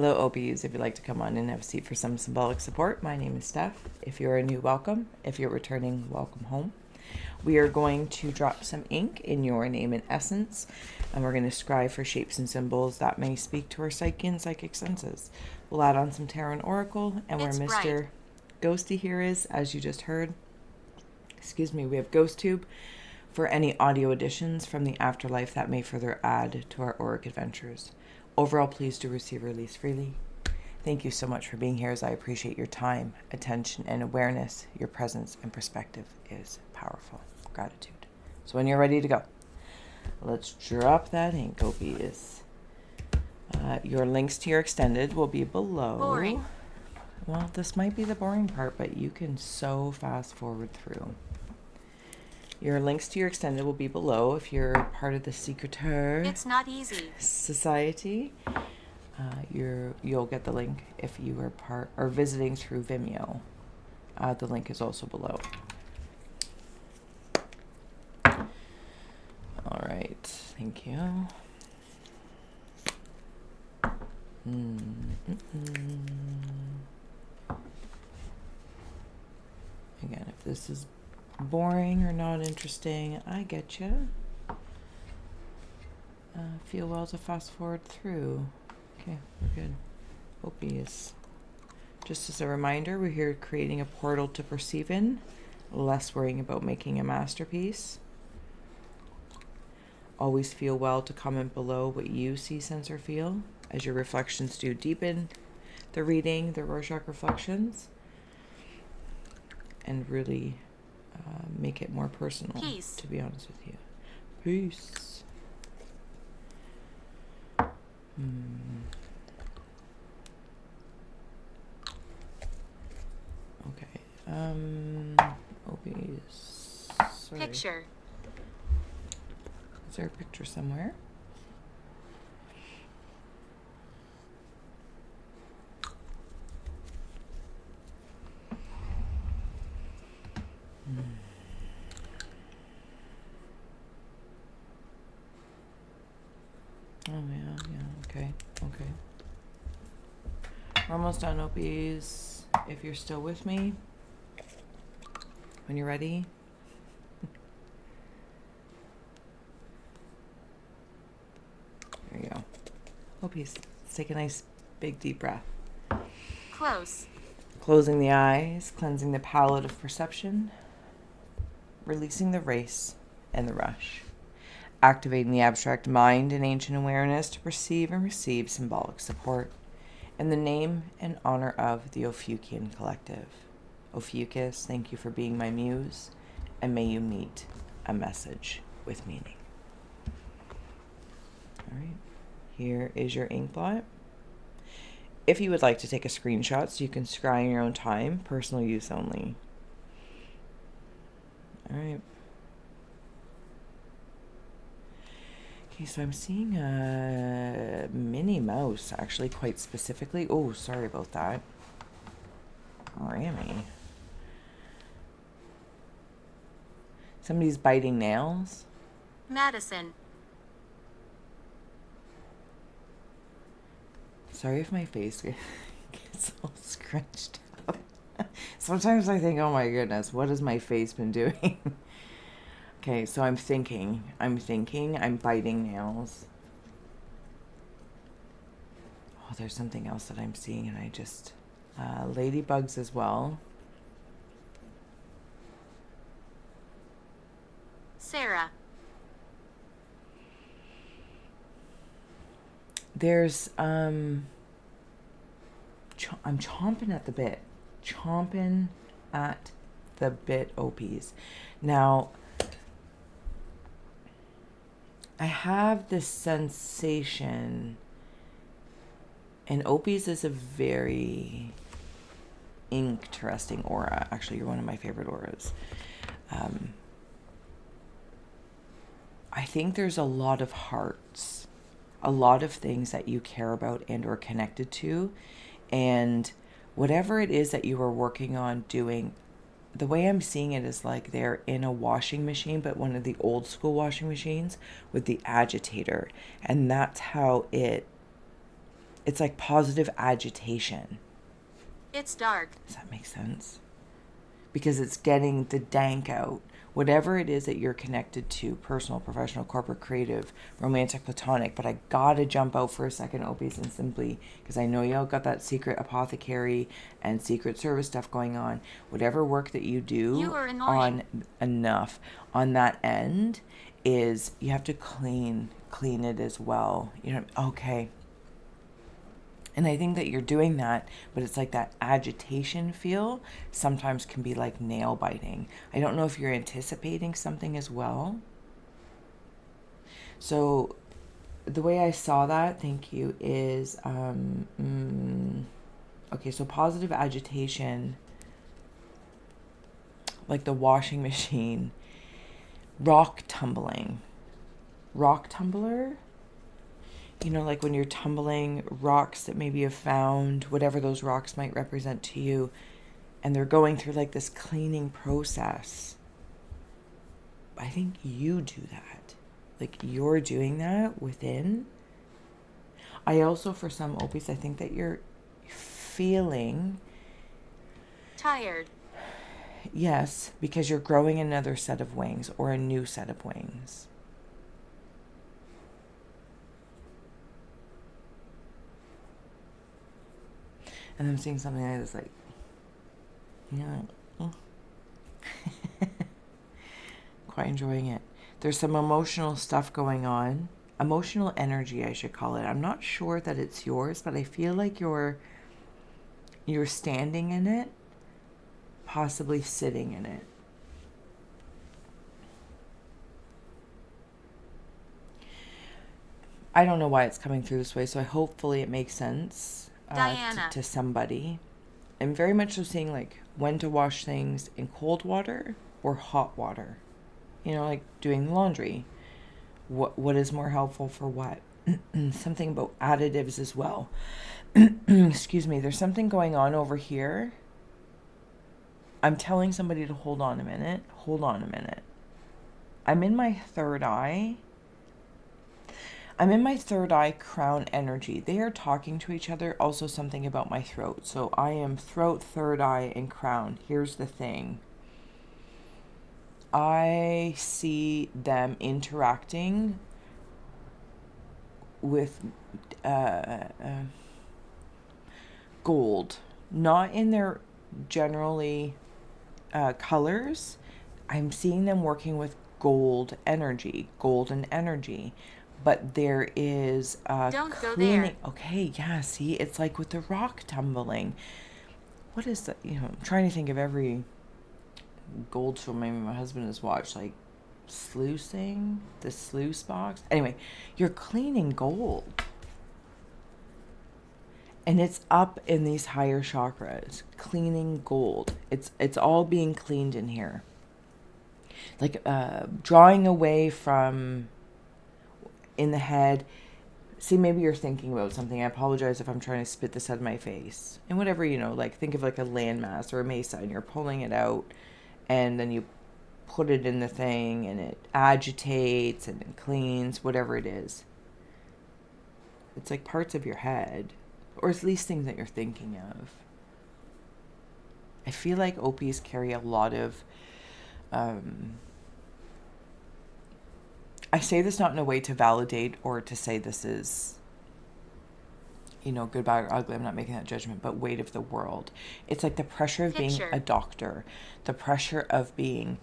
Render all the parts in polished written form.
Hello, OBs. If you'd like to come on and have a seat for some symbolic support, my name is Steph. If you're a new, welcome. If you're returning, welcome home. We are going to drop some ink in your name and essence, and we're going to scry for shapes and symbols that may speak to our psyche and psychic senses. We'll add on some tarot and oracle, and where Mr. Ghosty here is, as you just heard, we have GhostTube for any audio additions from the afterlife that may further add to our auric adventures. Overall, please do receive release freely. Thank you so much for being here, as I appreciate your time, attention, and awareness. Your presence and perspective is powerful. Gratitude. So when you're ready to go, let's drop that ink, Ophiuchus. Your links to your extended will be below. Boring. Well, this might be the boring part, but you can so fast forward through. Your links to your extended will be below if you're part of the Secreteur It's not easy. Society. You'll get the link if you are part or visiting through Vimeo. The link is also below. All right, thank you. Again, if this is boring or not interesting, I get you. Feel well to fast forward through. Okay, we're good. Ophiuchus. Just as a reminder, we're here creating a portal to perceive in, less worrying about making a masterpiece. Always feel well to comment below what you see, sense, or feel, as your reflections do deepen the reading, the Rorschach reflections, and really make it more personal. Peace. To be honest with you. Peace. Okay. Ophiuchus. Sorry. Picture. Is there a picture somewhere? Oh, yeah, okay. We're almost done, Ophies. If you're still with me, when you're ready. There you go. Ophies, let's take a nice, big, deep breath. Close. Closing the eyes, cleansing the palette of perception, releasing the race and the rush. Activating the abstract mind and ancient awareness to perceive and receive symbolic support in the name and honor of the Ophiuchian Collective. Ophiuchus, thank you for being my muse, and may you meet a message with meaning. All right, here is your ink blot. If you would like to take a screenshot so you can scry in your own time, personal use only. All right. Okay, so I'm seeing a Minnie Mouse, actually, quite specifically. Oh, sorry about that. Rammy. Somebody's biting nails. Madison. Sorry if my face gets all scrunched up. Sometimes I think, oh my goodness, what has my face been doing? Okay, so I'm thinking, I'm biting nails. Oh, there's something else that I'm seeing, and I just, ladybugs as well. Sarah. There's, I'm chomping at the bit. Chomping at the bit, Ophies. Now, I have this sensation, and Ophies is a very interesting aura. Actually, you're one of my favorite auras. I think there's a lot of hearts, a lot of things that you care about and or connected to, and whatever it is that you are working on doing, the way I'm seeing it is like they're in a washing machine, but one of the old school washing machines with the agitator, and that's how it It's like positive agitation. It's dark. Does that make sense? Because it's getting the dank out. Whatever it is that you're connected to, personal, professional, corporate, creative, romantic, platonic. But I gotta jump out for a second, Ophies, and simply, because I know y'all got that secret apothecary and secret service stuff going on. Whatever work that you do You are annoying. on that end is you have to clean it as well. You know, okay. And I think that you're doing that, but it's like that agitation feel sometimes can be like nail biting. I don't know if you're anticipating something as well. So the way I saw that, thank you, is okay, so positive agitation, like the washing machine, rock tumbling. Rock tumbler? You know, like when you're tumbling rocks that maybe you've found, whatever those rocks might represent to you, and they're going through like this cleaning process. I think you do that. Like you're doing that within. I also, for some Ophies, I think that you're feeling, Tired. yes, because you're growing another set of wings or a new set of wings. And I'm seeing something like this, like, yeah, quite enjoying it. There's some emotional stuff going on. Emotional energy, I should call it. I'm not sure that it's yours, but I feel like you're standing in it, possibly sitting in it. I don't know why it's coming through this way, so hopefully it makes sense Diana. to somebody. I'm very much so seeing like when to wash things in cold water or hot water. You know, like doing laundry. What is more helpful for what? Something about additives as well. Excuse me. There's something going on over here. I'm telling somebody to hold on a minute. Hold on a minute. I'm in my third eye. I'm in my third eye crown energy. They are talking to each other. Also something about my throat. So I am throat, third eye, and crown. Here's the thing. I see them interacting with gold. Not in their generally colors. I'm seeing them working with golden energy. But there is Don't cleaning. go there. Okay, yeah, see, it's like with the rock tumbling. What is that? You know, I'm trying to think of every gold show maybe my husband has watched, like sluicing, the sluice box. Anyway, you're cleaning gold. And it's up in these higher chakras, cleaning gold. It's all being cleaned in here. Like drawing away from in the head. See, maybe you're thinking about something. I apologize if I'm trying to spit this out of my face. And whatever, you know, like think of like a landmass or a mesa and you're pulling it out and then you put it in the thing and it agitates and it cleans, whatever it is. It's like parts of your head, or at least things that you're thinking of. I feel like Ophies carry a lot of I say this not in a way to validate or to say this is, you know, good, bad, or ugly. I'm not making that judgment, but weight of the world. It's like the pressure of being a doctor, the pressure of being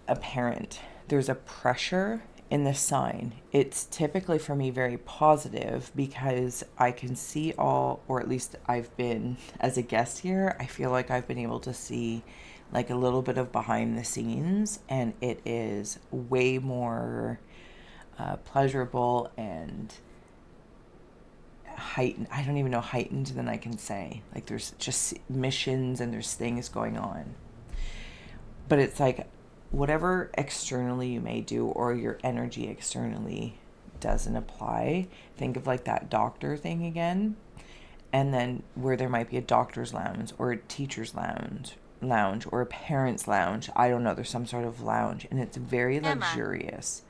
a parent. There's a pressure in the sign. It's typically for me very positive because I can see all, or at least I've been as a guest here, I feel like I've been able to see like a little bit of behind the scenes, and it is way more pleasurable and heightened. I don't even know heightened than I can say. Like there's just missions and there's things going on. But it's like whatever externally you may do or your energy externally doesn't apply. Think of like that doctor thing again. And then where there might be a doctor's lounge or a teacher's lounge or a parent's lounge. I don't know. There's some sort of lounge and it's very Emma. luxurious.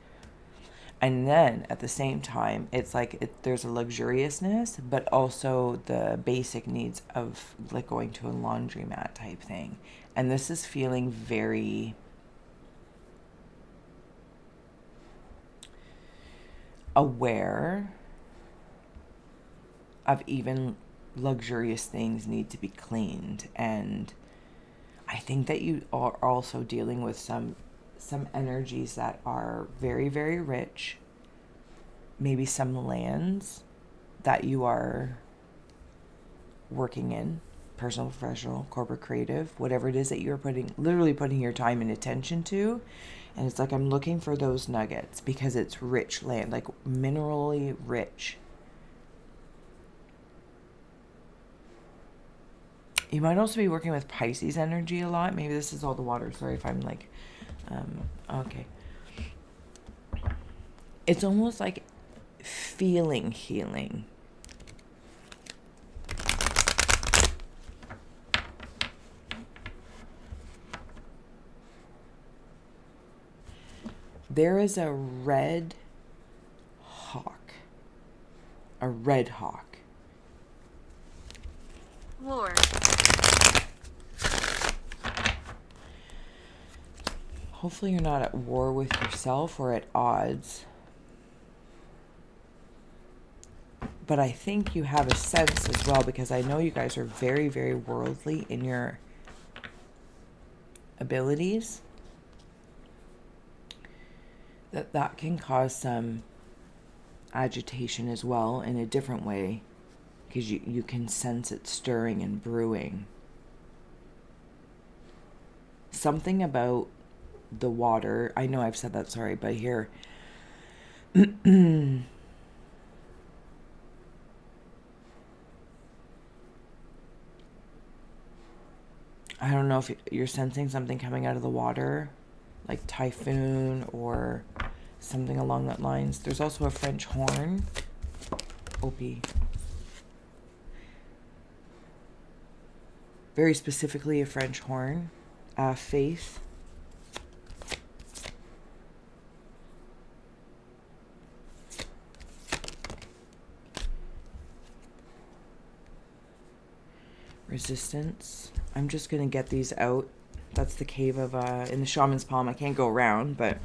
And then at the same time, it's like there's a luxuriousness, but also the basic needs of like going to a laundromat type thing. And this is feeling very aware of even luxurious things need to be cleaned. And I think that you are also dealing with some energies that are very, very rich, maybe some lands that you are working in, personal, professional, corporate, creative, whatever it is that you're literally putting your time and attention to. And it's like, I'm looking for those nuggets because it's rich land, like minerally rich. You might also be working with Pisces energy a lot. Maybe this is all the water. Sorry if I'm like, okay. It's almost like feeling healing. There is a red hawk. A red hawk. War. Hopefully you're not at war with yourself or at odds. But I think you have a sense as well, because I know you guys are very, very worldly in your abilities. That can cause some agitation as well in a different way, because you can sense it stirring and brewing. Something about the water, I know I've said that, sorry, but here I don't know if you're sensing something coming out of the water, like typhoon or something along that lines. There's also a French horn. Opie. Very specifically a French horn. Faith. Resistance. I'm just going to get these out. That's the cave of, in the shaman's palm. I can't go around, but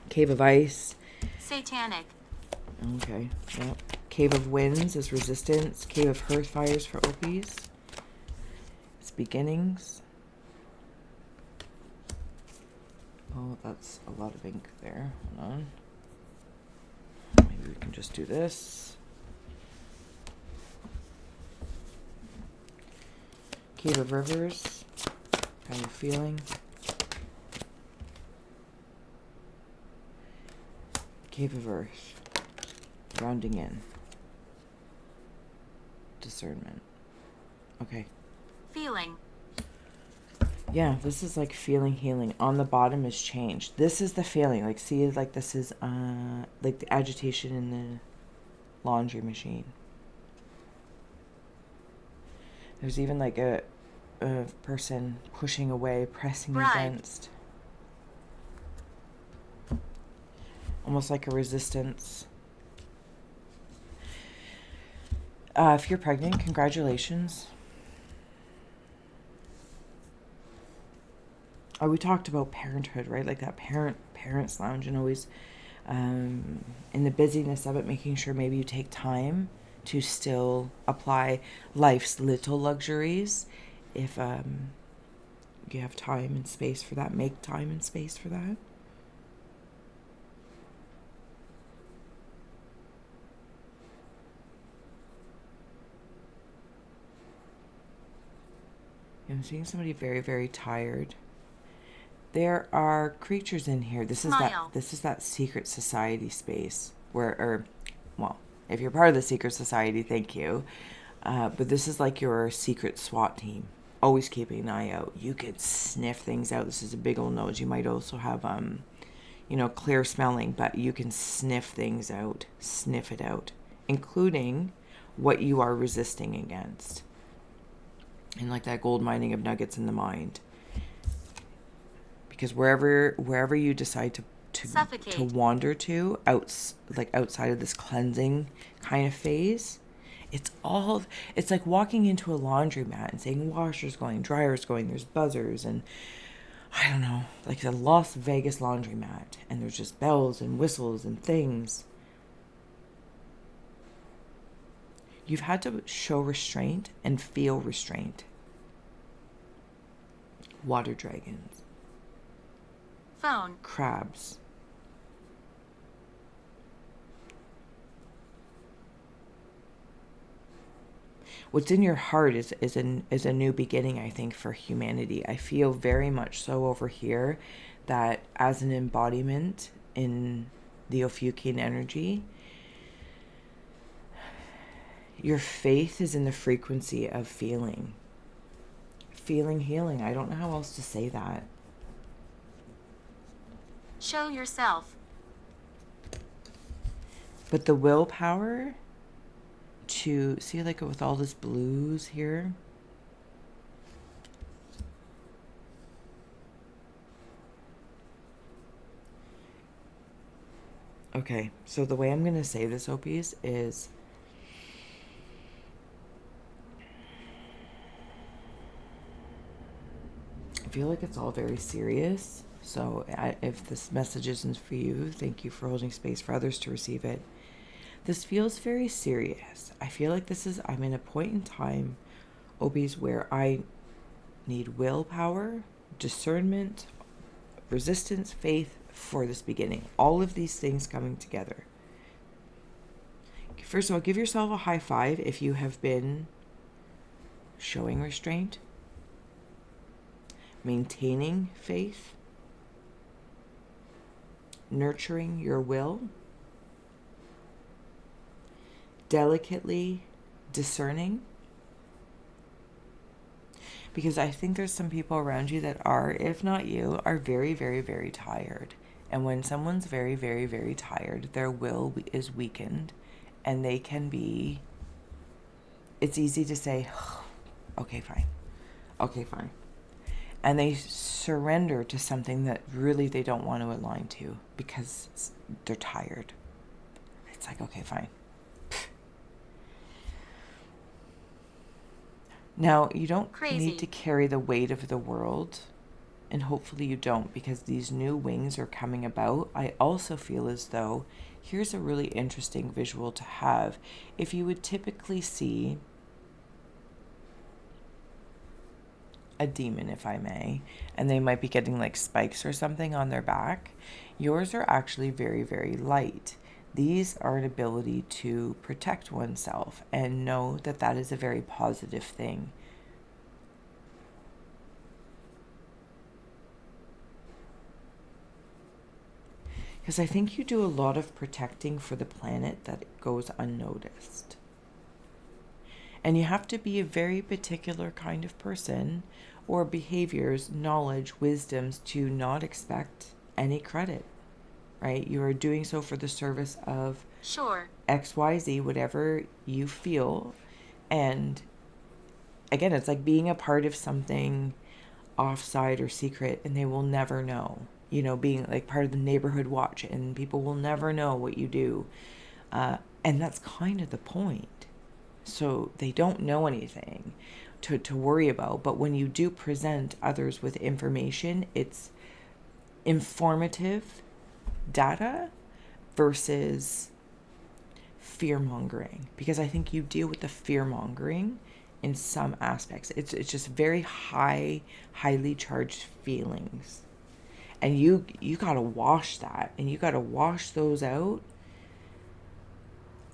cave of ice. Satanic. Okay, yep. Cave of winds is resistance. Cave of hearth fires for Opies. It's beginnings. Oh, that's a lot of ink there. Hold on. Maybe we can just do this. Cave of rivers. How you feeling? Cave of earth. Rounding in. Discernment. Okay. Feeling. Yeah, this is like feeling healing. On the bottom is change. This is the feeling. Like, see, like this is like the agitation in the laundry machine. There's even like a person pushing away, pressing against. Almost like a resistance. If you're pregnant, congratulations. Oh, we talked about parenthood, right? Like that parents lounge, and always in the busyness of it, making sure maybe you take time to still apply life's little luxuries. If you have time and space for that, make time and space for that. I'm seeing somebody very, very tired. There are creatures in here. This is that secret society space where, well, if you're part of the secret society, thank you. But this is like your secret SWAT team. Always keeping an eye out. You could sniff things out. This is a big old nose. You might also have, clear smelling, but you can sniff things out. Sniff it out, including what you are resisting against. And like that gold mining of nuggets in the mind. Because wherever you decide to Suffocate. wander to outside of this cleansing kind of phase. It's like walking into a laundromat and saying washer's going, dryer's going, there's buzzers, and I don't know, like a Las Vegas laundromat, and there's just bells and whistles and things. You've had to show restraint and feel restraint. Water dragons. Phone. Crabs. What's in your heart is a new beginning, I think, for humanity. I feel very much so over here that as an embodiment in the Ophiuchian energy, your faith is in the frequency of feeling. Feeling healing. I don't know how else to say that. Show yourself. But the willpower to see, like with all this blues here, okay, so the way I'm going to say this, Ophies, is I feel like it's all very serious. So if this message isn't for you, thank you for holding space for others to receive it. This feels very serious. I feel like I'm in a point in time, Ophies, where I need willpower, discernment, resistance, faith for this beginning. All of these things coming together. First of all, give yourself a high five if you have been showing restraint, maintaining faith, nurturing your will, delicately discerning. Because I think there's some people around you that are, if not you, are very, very, very tired. And when someone's very, very, very tired, their will is weakened, and they can be, it's easy to say, okay, fine. Okay, fine. And they surrender to something that really they don't want to align to because they're tired. It's like, okay, fine. Now, you don't need to carry the weight of the world, and hopefully you don't, because these new wings are coming about. I also feel as though, here's a really interesting visual to have. If you would typically see a demon, if I may, and they might be getting like spikes or something on their back, yours are actually very, very light. These are an ability to protect oneself and know that that is a very positive thing. Because I think you do a lot of protecting for the planet that goes unnoticed. And you have to be a very particular kind of person or behaviors, knowledge, wisdoms to not expect any credit. Right? You are doing so for the service of XYZ, whatever you feel. And again, it's like being a part of something offside or secret, and they will never know. You know, being like part of the neighborhood watch, and people will never know what you do. And that's kind of the point. So they don't know anything to worry about. But when you do present others with information, it's informative data versus fear-mongering, because I think you deal with the fear-mongering in some aspects. It's just very highly charged feelings, and you gotta wash that, and you gotta wash those out,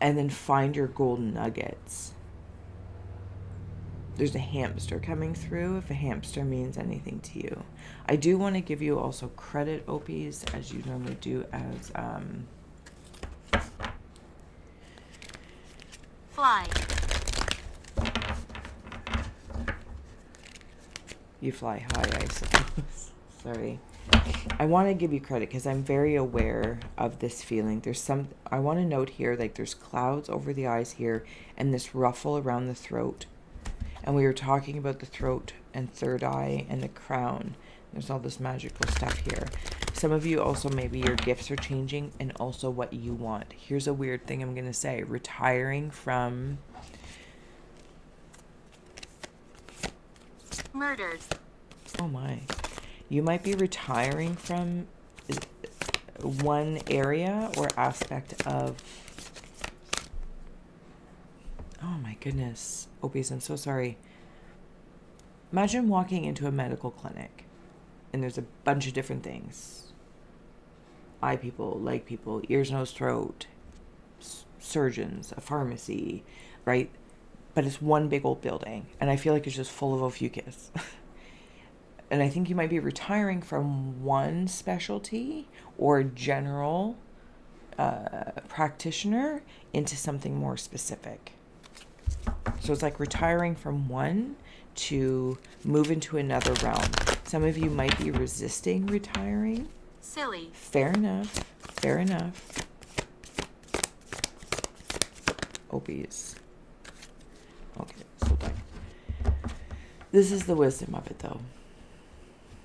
and then find your golden nuggets. There's a hamster coming through, if a hamster means anything to you. I do want to give you also credit, Ophies, as you normally do, as fly. You fly high, I suppose. Sorry. I want to give you credit because I'm very aware of this feeling. I want to note here, like there's clouds over the eyes here and this ruffle around the throat. And we were talking about the throat and third eye and the crown. There's all this magical stuff here. Some of you also, maybe your gifts are changing and also what you want. Here's a weird thing I'm going to say. Retiring from... Murdered. Oh my. You might be retiring from one area or aspect of... Oh my goodness. Ophiuchus, I'm so sorry. Imagine walking into a medical clinic and there's a bunch of different things. Eye people, leg people, ears, nose, throat, surgeons, a pharmacy, right? But it's one big old building. And I feel like it's just full of Ophiuchus. And I think you might be retiring from one specialty or general practitioner into something more specific. So it's like retiring from one to move into another realm. Some of you might be resisting retiring. Silly. Fair enough. Fair enough. Ophiuchus. Okay, so done. This is the wisdom of it, though.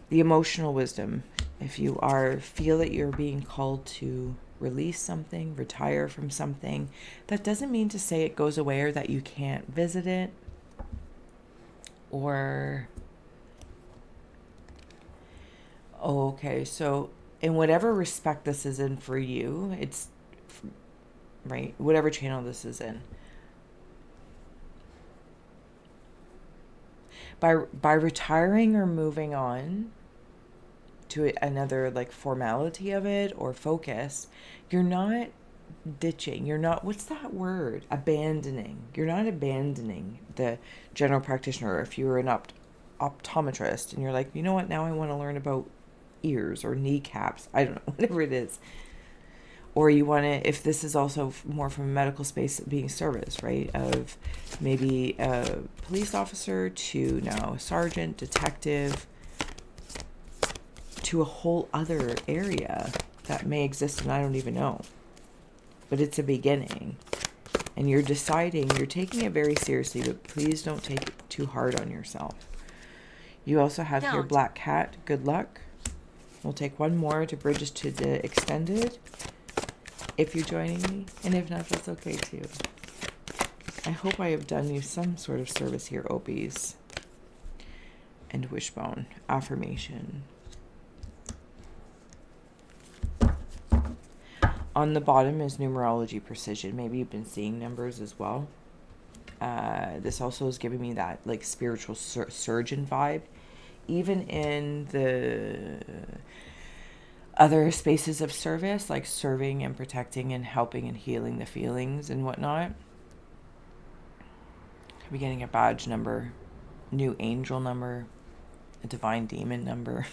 The emotional wisdom. If you feel that you're being called to release something, retire from something, that doesn't mean to say it goes away or that you can't visit it. Or, okay, so in whatever respect this is in for you, it's, right, whatever channel this is in. By retiring or moving on to another like formality of it or focus, you're not ditching. You're not, what's that word? Abandoning. You're not abandoning the general practitioner. Or if you're an optometrist and you're like, you know what, now I want to learn about ears or kneecaps. I don't know, whatever it is. Or you want to, if this is also more from a medical space, being service, right? Of maybe a police officer to now a sergeant, detective, to a whole other area that may exist and I don't even know. But it's a beginning. And you're deciding, you're taking it very seriously, but please don't take it too hard on yourself. You also have here Black Cat, good luck. We'll take one more to bridge us to the extended. If you're joining me, and if not, that's okay too. I hope I have done you some sort of service here, Ophiuchus. And Wishbone, affirmation. On the bottom is numerology precision. Maybe you've been seeing numbers as well. This also is giving me that like spiritual surgeon vibe. Even in the other spaces of service, like serving and protecting and helping and healing the feelings and whatnot. We're getting a badge number, new angel number, a divine demon number.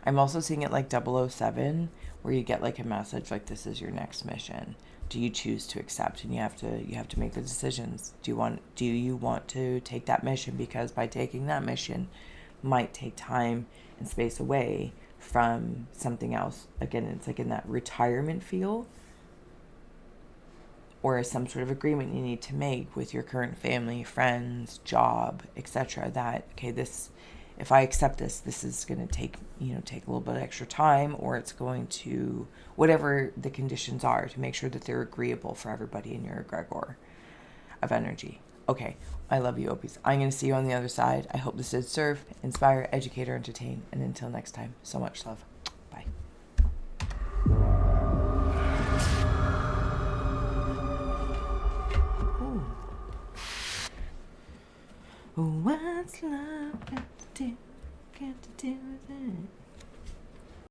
I'm also seeing it like 007, where you get like a message like, this is your next mission. Do you choose to accept? And you have to make the decisions. Do you want to take that mission? Because by taking that mission might take time and space away from something else. Again, it's like in that retirement feel, or some sort of agreement you need to make with your current family, friends, job, etc. That, okay, this, if I accept this, this is going to take a little bit of extra time, or it's going to, whatever the conditions are, to make sure that they're agreeable for everybody in your egregore of energy. Okay, I love you, Ophiuchus. I'm going to see you on the other side. I hope this did serve, inspire, educate, or entertain. And until next time, so much love. Bye. Ooh. What's love got to do with it?